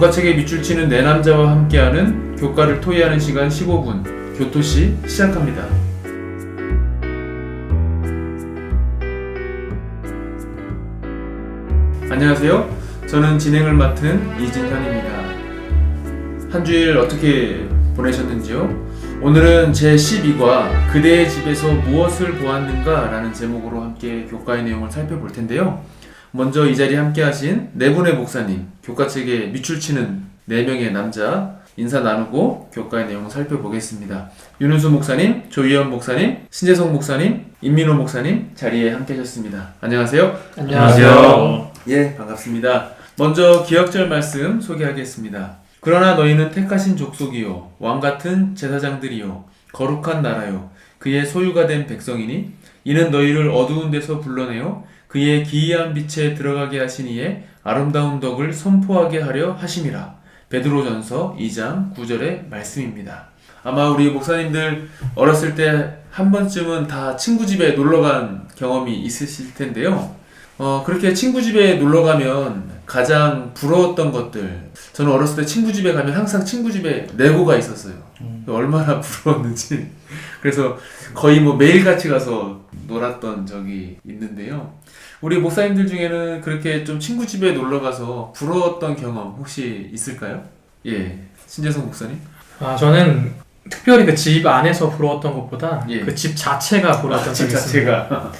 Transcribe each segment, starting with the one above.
교과책에 밑줄 치는 네 남자와 함께하는 교과를 토의하는 시간 15분 교토시 시작합니다. 안녕하세요. 저는 진행을 맡은 이진현입니다. 한 주일 어떻게 보내셨는지요? 오늘은 제12과 그대의 집에서 무엇을 보았는가 라는 제목으로 함께 교과의 내용을 살펴볼 텐데요. 먼저 이 자리에 함께 하신 네 분의 목사님, 교과책에 밑줄 치는 4명의 남자 인사 나누고 교과의 내용을 살펴보겠습니다. 윤은수 목사님, 조희연 목사님, 신재성 목사님, 임민호 목사님 자리에 함께 하셨습니다. 안녕하세요. 안녕하세요. 예, 반갑습니다. 먼저 기억절 말씀 소개하겠습니다. 그러나 너희는 택하신 족속이요 왕같은 제사장들이요 거룩한 나라요 그의 소유가 된 백성이니 이는 너희를 어두운 데서 불러내어 그의 기이한 빛에 들어가게 하신 이의 아름다운 덕을 선포하게 하려 하심이라. 베드로전서 2장 9절의 말씀입니다. 아마 우리 목사님들 어렸을 때 한 번쯤은 다 친구 집에 놀러간 경험이 있으실 텐데요. 그렇게 친구 집에 놀러가면 가장 부러웠던 것들, 저는 어렸을 때 친구 집에 가면 항상 친구 집에 레고가 있었어요. 얼마나 부러웠는지. 그래서 거의 매일같이 가서 놀았던 적이 있는데요. 우리 목사님들 중에는 그렇게 좀 친구 집에 놀러가서 부러웠던 경험 혹시 있을까요? 예, 신재성 목사님. 저는 특별히 그 집 안에서 부러웠던 것보다 예. 그 집 자체가 부러웠던 집 적이 있습니다. 자체가.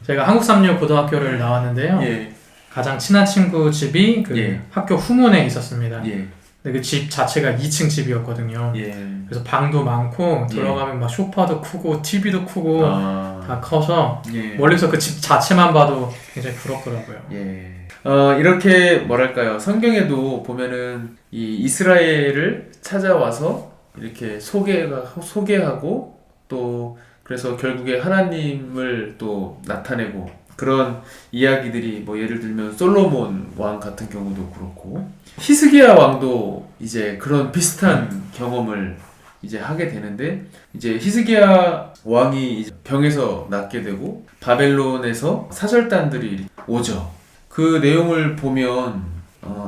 제가 한국삼류 고등학교를 나왔는데요. 예. 가장 친한 친구 집이 그 예. 학교 후문에 있었습니다. 예. 근데 그 집 자체가 2층 집이었거든요. 예. 그래서 방도 많고 들어가면 막 소파도 크고 TV도 크고 다 커서 예. 멀리서 그 집 자체만 봐도 굉장히 부럽더라고요. 예. 이렇게 뭐랄까요? 성경에도 보면은 이 이스라엘을 찾아와서 이렇게 소개하고 또 그래서 결국에 하나님을 또 나타내고 그런 이야기들이 예를 들면 솔로몬 왕 같은 경우도 그렇고 히스기야 왕도 이제 그런 비슷한 경험을 이제 하게 되는데 이제 히스기야 왕이 이제 병에서 낫게 되고 바벨론에서 사절단들이 오죠. 그 내용을 보면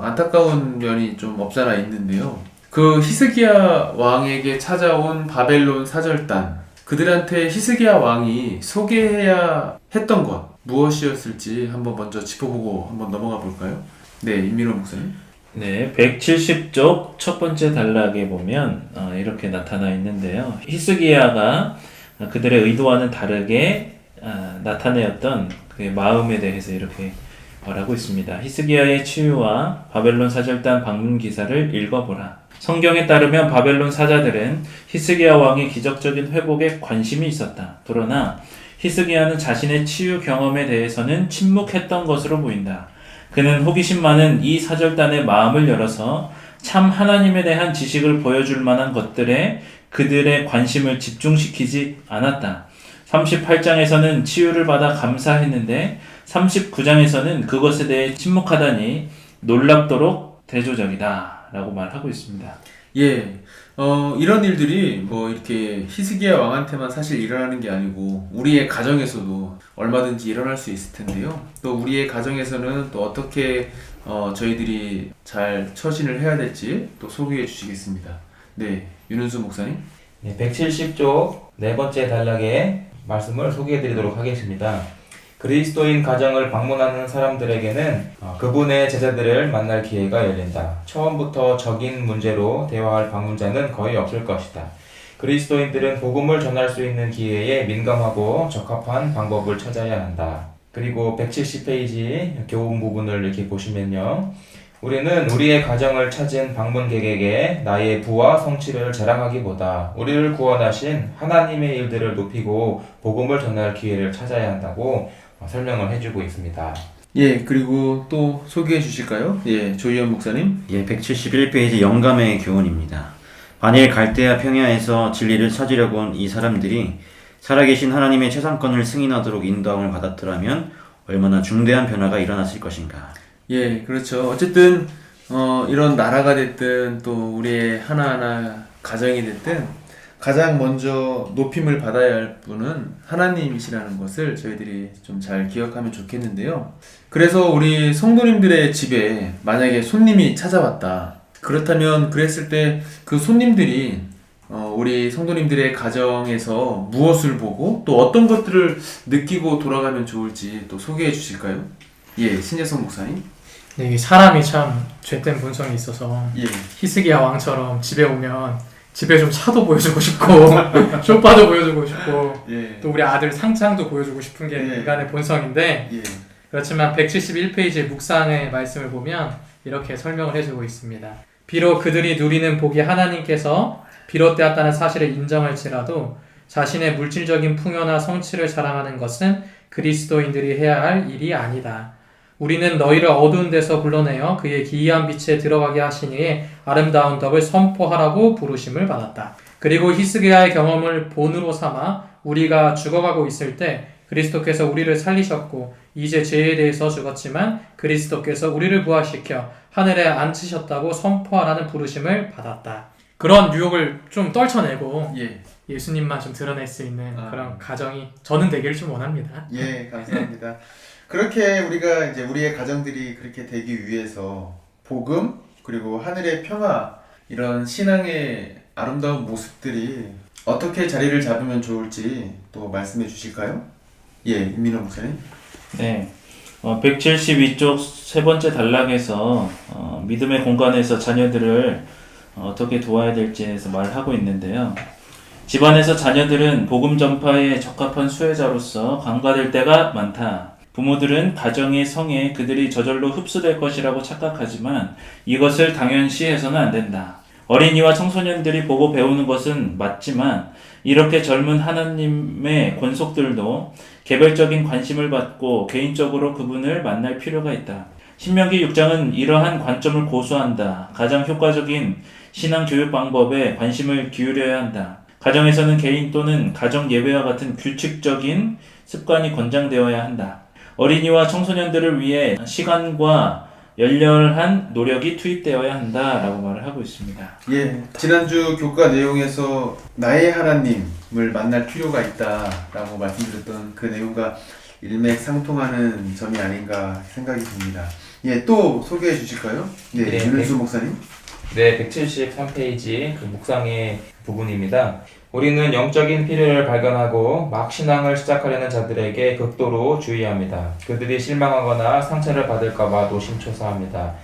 안타까운 면이 좀 없잖아 있는데요. 그 히스기야 왕에게 찾아온 바벨론 사절단, 그들한테 히스기야 왕이 소개해야 했던 것 무엇이었을지 한번 먼저 짚어보고 한번 넘어가 볼까요? 네, 임민호 목사님. 네, 170쪽 첫 번째 단락에 보면 이렇게 나타나 있는데요. 히스기야가 그들의 의도와는 다르게 나타내었던 그의 마음에 대해서 이렇게 말하고 있습니다. 히스기야의 치유와 바벨론 사절단 방문 기사를 읽어보라. 성경에 따르면 바벨론 사자들은 히스기야 왕의 기적적인 회복에 관심이 있었다. 그러나 히스기야는 자신의 치유 경험에 대해서는 침묵했던 것으로 보인다. 그는 호기심 많은 이 사절단의 마음을 열어서 참 하나님에 대한 지식을 보여줄 만한 것들에 그들의 관심을 집중시키지 않았다. 38장에서는 치유를 받아 감사했는데 39장에서는 그것에 대해 침묵하다니 놀랍도록 대조적이다 라고 말하고 있습니다. 예, 이런 일들이 이렇게 히스기야 왕한테만 사실 일어나는 게 아니고 우리의 가정에서도 얼마든지 일어날 수 있을 텐데요. 또 우리의 가정에서는 또 어떻게 저희들이 잘 처신을 해야 될지 또 소개해 주시겠습니다. 네, 윤은수 목사님. 네, 170쪽 네 번째 단락의 말씀을 소개해 드리도록 하겠습니다. 그리스도인 가정을 방문하는 사람들에게는 그분의 제자들을 만날 기회가 열린다. 처음부터 적인 문제로 대화할 방문자는 거의 없을 것이다. 그리스도인들은 복음을 전할 수 있는 기회에 민감하고 적합한 방법을 찾아야 한다. 그리고 170페이지 교훈 부분을 이렇게 보시면요. 우리는 우리의 가정을 찾은 방문객에게 나의 부와 성취를 자랑하기보다 우리를 구원하신 하나님의 일들을 높이고 복음을 전할 기회를 찾아야 한다고 설명을 해주고 있습니다. 예, 그리고 또 소개해 주실까요? 예, 조희연 목사님. 예, 171페이지 영감의 교훈입니다. 만일 갈대아 평야에서 진리를 찾으려고 온 이 사람들이 살아계신 하나님의 최상권을 승인하도록 인도함을 받았더라면 얼마나 중대한 변화가 일어났을 것인가. 예, 그렇죠. 어쨌든 이런 나라가 됐든 또 우리의 하나하나 가정이 됐든 가장 먼저 높임을 받아야 할 분은 하나님이시라는 것을 저희들이 좀 잘 기억하면 좋겠는데요. 그래서 우리 성도님들의 집에 만약에 손님이 찾아왔다. 그렇다면 그랬을 때 그 손님들이 우리 성도님들의 가정에서 무엇을 보고 또 어떤 것들을 느끼고 돌아가면 좋을지 또 소개해 주실까요? 예, 신재성 목사님. 네, 이 사람이 참 죄된 본성이 있어서 예, 히스기야 왕처럼 집에 오면 집에 좀 차도 보여주고 싶고 쇼파도 보여주고 싶고 예, 또 우리 아들 상장도 보여주고 싶은 게 예. 인간의 본성인데 예, 그렇지만 171페이지의 묵상의 말씀을 보면 이렇게 설명을 해주고 있습니다. 비록 그들이 누리는 복이 하나님께서 비롯되었다는 사실을 인정할지라도 자신의 물질적인 풍요나 성취를 자랑하는 것은 그리스도인들이 해야 할 일이 아니다. 우리는 너희를 어두운 데서 불러내어 그의 기이한 빛에 들어가게 하시니에 아름다운 덕을 선포하라고 부르심을 받았다. 그리고 히스기야의 경험을 본으로 삼아 우리가 죽어가고 있을 때 그리스도께서 우리를 살리셨고 이제 죄에 대해서 죽었지만 그리스도께서 우리를 부활시켜 하늘에 앉히셨다고 선포하라는 부르심을 받았다. 그런 유혹을 좀 떨쳐내고 예, 예수님만 좀 드러낼 수 있는 아. 그런 가정이 저는 되기를 좀 원합니다. 예, 감사합니다. 그렇게 우리가 이제 우리의 가정들이 그렇게 되기 위해서 복음 그리고 하늘의 평화 이런 신앙의 아름다운 모습들이 어떻게 자리를 잡으면 좋을지 또 말씀해 주실까요? 예, 임민호 목사님. 네. 172쪽 세 번째 단락에서 믿음의 공간에서 자녀들을 어떻게 도와야 될지에 대해서 말하고 있는데요. 집안에서 자녀들은 복음 전파에 적합한 수혜자로서 간과될 때가 많다. 부모들은 가정의 성에 그들이 저절로 흡수될 것이라고 착각하지만 이것을 당연시해서는 안 된다. 어린이와 청소년들이 보고 배우는 것은 맞지만 이렇게 젊은 하나님의 권속들도 개별적인 관심을 받고 개인적으로 그분을 만날 필요가 있다. 신명기 6장은 이러한 관점을 고수한다. 가장 효과적인 신앙 교육 방법에 관심을 기울여야 한다. 가정에서는 개인 또는 가정 예배와 같은 규칙적인 습관이 권장되어야 한다. 어린이와 청소년들을 위해 시간과 열렬한 노력이 투입되어야 한다라고 말을 하고 있습니다. 예, 지난주 교과 내용에서 나의 하나님을 만날 필요가 있다라고 말씀드렸던 그 내용과 일맥상통하는 점이 아닌가 생각이 듭니다. 예, 또 소개해 주실까요? 네, 네, 윤은수 목사님. 네, 173페이지 그 묵상의 부분입니다. 우리는 영적인 필요를 발견하고 막 신앙을 시작하려는 자들에게 극도로 주의합니다. 그들이 실망하거나 상처를 받을까봐 노심초사합니다.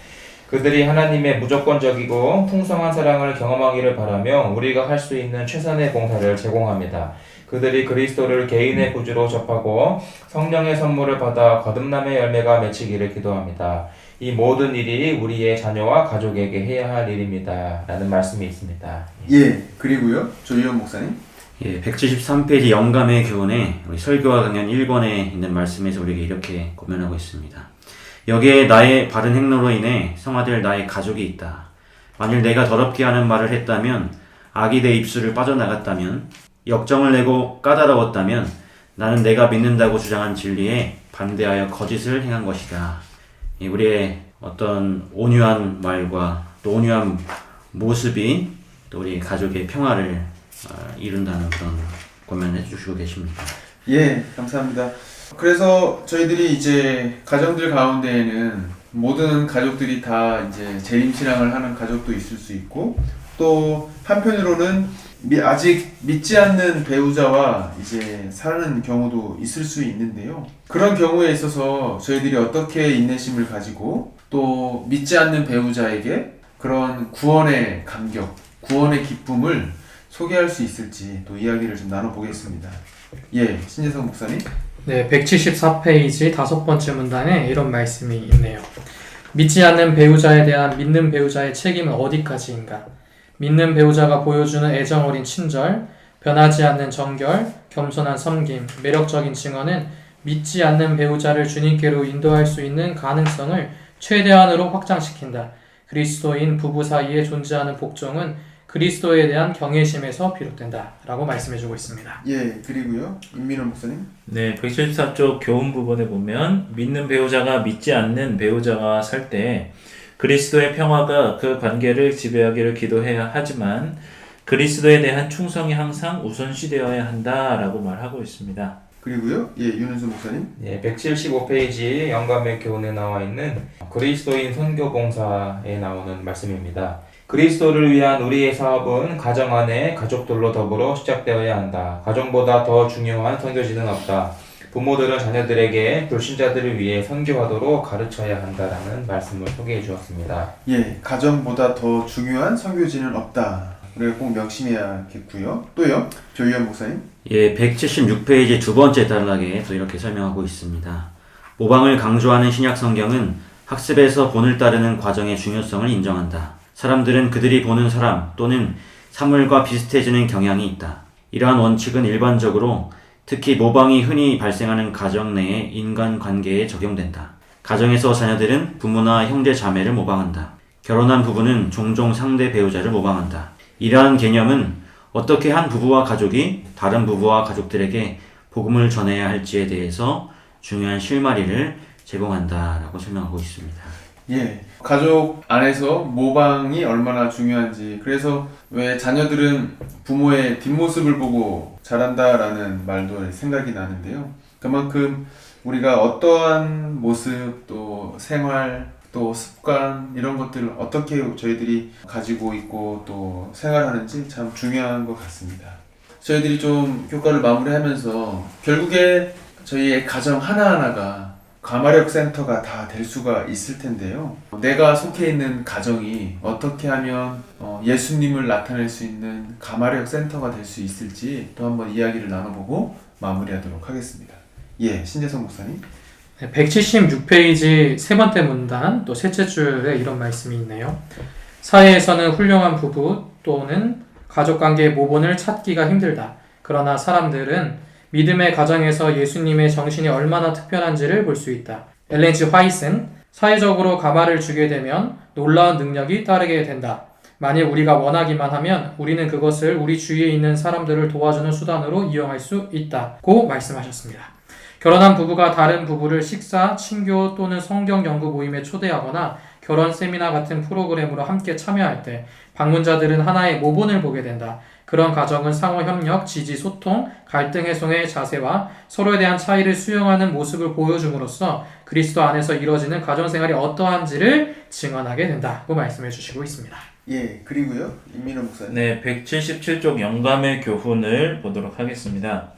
그들이 하나님의 무조건적이고 풍성한 사랑을 경험하기를 바라며 우리가 할 수 있는 최선의 봉사를 제공합니다. 그들이 그리스도를 개인의 구주로 접하고 성령의 선물을 받아 거듭남의 열매가 맺히기를 기도합니다. 이 모든 일이 우리의 자녀와 가족에게 해야 할 일입니다. 라는 말씀이 있습니다. 예, 그리고요, 조희원 목사님. 예, 173페이지 영감의 교훈에 우리 설교와 강연 1권에 있는 말씀에서 우리에게 이렇게 고면하고 있습니다. 여기에 나의 바른 행로로 인해 성화될 나의 가족이 있다. 만일 내가 더럽게 하는 말을 했다면, 악이 내 입술을 빠져나갔다면, 역정을 내고 까다로웠다면 나는 내가 믿는다고 주장한 진리에 반대하여 거짓을 행한 것이다. 우리의 어떤 온유한 말과 또 온유한 모습이 또 우리 가족의 평화를 이룬다는 그런 고면해 주시고 계십니다. 예, 감사합니다. 그래서 저희들이 이제 가정들 가운데에는 모든 가족들이 다 이제 재림신앙을 하는 가족도 있을 수 있고 또 한편으로는 아직 믿지 않는 배우자와 이제 사는 경우도 있을 수 있는데요. 그런 경우에 있어서 저희들이 어떻게 인내심을 가지고 또 믿지 않는 배우자에게 그런 구원의 감격, 구원의 기쁨을 소개할 수 있을지 또 이야기를 좀 나눠보겠습니다. 예, 신재성 목사님. 네, 174페이지 5번째 문단에 이런 말씀이 있네요. 믿지 않는 배우자에 대한 믿는 배우자의 책임은 어디까지인가? 믿는 배우자가 보여주는 애정 어린 친절, 변하지 않는 정결, 겸손한 섬김, 매력적인 증언은 믿지 않는 배우자를 주님께로 인도할 수 있는 가능성을 최대한으로 확장시킨다. 그리스도인 부부 사이에 존재하는 복종은 그리스도에 대한 경외심에서 비롯된다. 라고 말씀해주고 있습니다. 예, 그리고요, 임민호 목사님. 네, 174쪽 교훈 부분에 보면 믿는 배우자가 믿지 않는 배우자와 살 때 그리스도의 평화가 그 관계를 지배하기를 기도해야 하지만 그리스도에 대한 충성이 항상 우선시되어야 한다라고 말하고 있습니다. 그리고요, 예, 윤은수 목사님. 예, 175페이지 영감의 교훈에 나와 있는 그리스도인 선교봉사에 나오는 말씀입니다. 그리스도를 위한 우리의 사업은 가정 안에 가족들로 더불어 시작되어야 한다. 가정보다 더 중요한 선교지는 없다. 부모들은 자녀들에게 불신자들을 위해 선교하도록 가르쳐야 한다라는 말씀을 소개해 주었습니다. 예, 가정보다 더 중요한 선교지는 없다. 우리가 꼭 명심해야겠고요. 또요, 조희연 목사님. 예, 176페이지 두 번째 단락에 또 이렇게 설명하고 있습니다. 모방을 강조하는 신약 성경은 학습에서 본을 따르는 과정의 중요성을 인정한다. 사람들은 그들이 보는 사람 또는 사물과 비슷해지는 경향이 있다. 이러한 원칙은 일반적으로 특히 모방이 흔히 발생하는 가정 내의 인간관계에 적용된다. 가정에서 자녀들은 부모나 형제 자매를 모방한다. 결혼한 부부는 종종 상대 배우자를 모방한다. 이러한 개념은 어떻게 한 부부와 가족이 다른 부부와 가족들에게 복음을 전해야 할지에 대해서 중요한 실마리를 제공한다라고 설명하고 있습니다. 예, 가족 안에서 모방이 얼마나 중요한지. 그래서 왜 자녀들은 부모의 뒷모습을 보고 자란다라는 말도 생각이 나는데요. 그만큼 우리가 어떠한 모습, 또 생활, 또 습관 이런 것들을 어떻게 저희들이 가지고 있고 또 생활하는지 참 중요한 것 같습니다. 저희들이 좀 교과를 마무리하면서 결국에 저희의 가정 하나하나가 가마력 센터가 다 될 수가 있을 텐데요. 내가 속해 있는 가정이 어떻게 하면 예수님을 나타낼 수 있는 가마력 센터가 될 수 있을지 또 한번 이야기를 나눠보고 마무리하도록 하겠습니다. 예, 신재성 목사님. 176페이지 세 번째 문단 또 셋째 줄에 이런 말씀이 있네요. 사회에서는 훌륭한 부부 또는 가족관계의 모본을 찾기가 힘들다. 그러나 사람들은 믿음의 가정에서 예수님의 정신이 얼마나 특별한지를 볼 수 있다. 엘렌 G. 화이트는 사회적으로 가마를 주게 되면 놀라운 능력이 따르게 된다. 만일 우리가 원하기만 하면 우리는 그것을 우리 주위에 있는 사람들을 도와주는 수단으로 이용할 수 있다고 말씀하셨습니다. 결혼한 부부가 다른 부부를 식사, 친교 또는 성경 연구 모임에 초대하거나 결혼 세미나 같은 프로그램으로 함께 참여할 때 방문자들은 하나의 모본을 보게 된다. 그런 가정은 상호 협력, 지지, 소통, 갈등 해소의 자세와 서로에 대한 차이를 수용하는 모습을 보여줌으로써 그리스도 안에서 이루어지는 가정생활이 어떠한지를 증언하게 된다고 말씀해 주시고 있습니다. 예, 그리고요, 임민호 목사님. 네, 177쪽 영감의 교훈을 보도록 하겠습니다.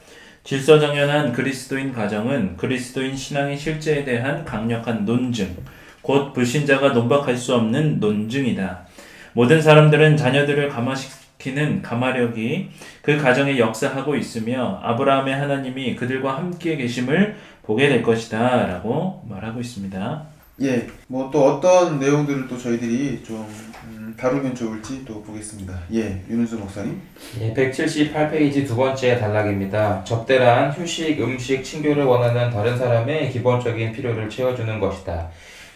질서정연한 그리스도인 가정은 그리스도인 신앙의 실제에 대한 강력한 논증, 곧 불신자가 논박할 수 없는 논증이다. 모든 사람들은 자녀들을 감화시키는 감화력이 그 가정에 역사하고 있으며 아브라함의 하나님이 그들과 함께 계심을 보게 될 것이다 라고 말하고 있습니다. 예, 뭐 또 어떤 내용들을 또 저희들이 좀 다루면 좋을지 또 보겠습니다. 예, 윤은수 목사님. 예, 178페이지 두 번째 단락입니다. 접대란 휴식, 음식, 친교를 원하는 다른 사람의 기본적인 필요를 채워주는 것이다.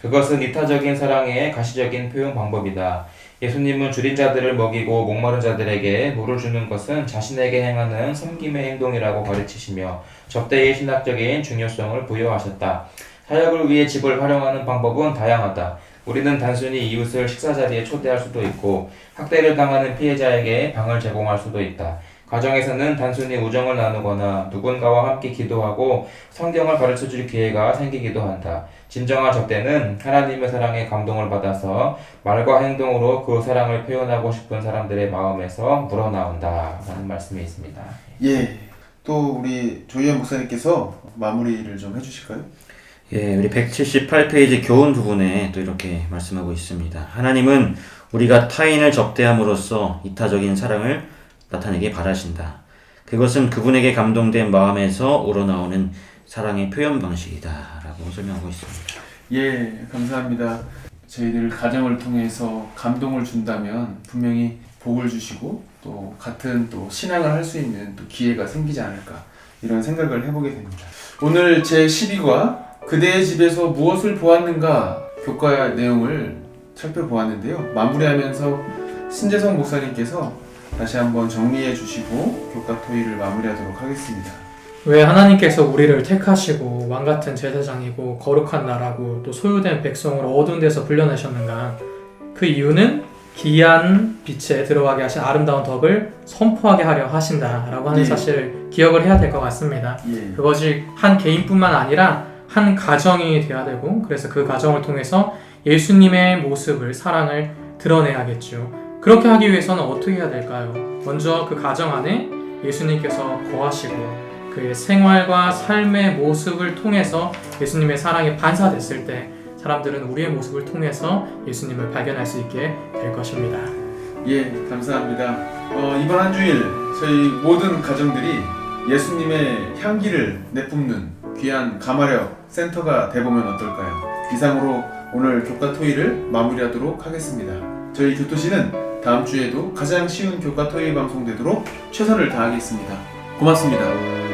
그것은 이타적인 사랑의 가시적인 표현 방법이다. 예수님은 줄인 자들을 먹이고 목마른 자들에게 물을 주는 것은 자신에게 행하는 섬김의 행동이라고 가르치시며 접대의 신학적인 중요성을 부여하셨다. 사역을 위해 집을 활용하는 방법은 다양하다. 우리는 단순히 이웃을 식사 자리에 초대할 수도 있고 학대를 당하는 피해자에게 방을 제공할 수도 있다. 가정에서는 단순히 우정을 나누거나 누군가와 함께 기도하고 성경을 가르쳐줄 기회가 생기기도 한다. 진정한 접대는 하나님의 사랑에 감동을 받아서 말과 행동으로 그 사랑을 표현하고 싶은 사람들의 마음에서 물어나온다 라는 말씀이 있습니다. 예, 또 우리 조희연 목사님께서 마무리를 좀 해주실까요? 예, 우리 178페이지 교훈 부분에 또 이렇게 말씀하고 있습니다. 하나님은 우리가 타인을 접대함으로써 이타적인 사랑을 나타내게 바라신다. 그것은 그분에게 감동된 마음에서 우러나오는 사랑의 표현 방식이다 라고 설명하고 있습니다. 예, 감사합니다. 저희들 가정을 통해서 감동을 준다면 분명히 복을 주시고 또 같은 또 신앙을 할 수 있는 또 기회가 생기지 않을까 이런 생각을 해보게 됩니다. 오늘 제 12과 그대의 집에서 무엇을 보았는가 교과 내용을 살펴보았는데요. 마무리하면서 신재성 목사님께서 다시 한번 정리해 주시고 교과 토의를 마무리하도록 하겠습니다. 왜 하나님께서 우리를 택하시고 왕같은 제사장이고 거룩한 나라고 또 소유된 백성으로 어두운 데서 불려내셨는가? 그 이유는 기이한 빛에 들어가게 하신 아름다운 덕을 선포하게 하려 하신다라고 하는 사실을 기억을 해야 될 것 같습니다. 예. 그것이 한 개인뿐만 아니라 한 가정이 돼야 되고 그래서 그 가정을 통해서 예수님의 모습을 사랑을 드러내야겠죠. 그렇게 하기 위해서는 어떻게 해야 될까요? 먼저 그 가정 안에 예수님께서 거하시고 그의 생활과 삶의 모습을 통해서 예수님의 사랑이 반사됐을 때 사람들은 우리의 모습을 통해서 예수님을 발견할 수 있게 될 것입니다. 예, 감사합니다. 이번 한 주일 저희 모든 가정들이 예수님의 향기를 내뿜는 귀한 가마력 센터가 돼보면 어떨까요? 이상으로 오늘 교과 토의를 마무리하도록 하겠습니다. 저희 교토시는 다음 주에도 가장 쉬운 교과 토의 방송 되도록 최선을 다하겠습니다. 고맙습니다.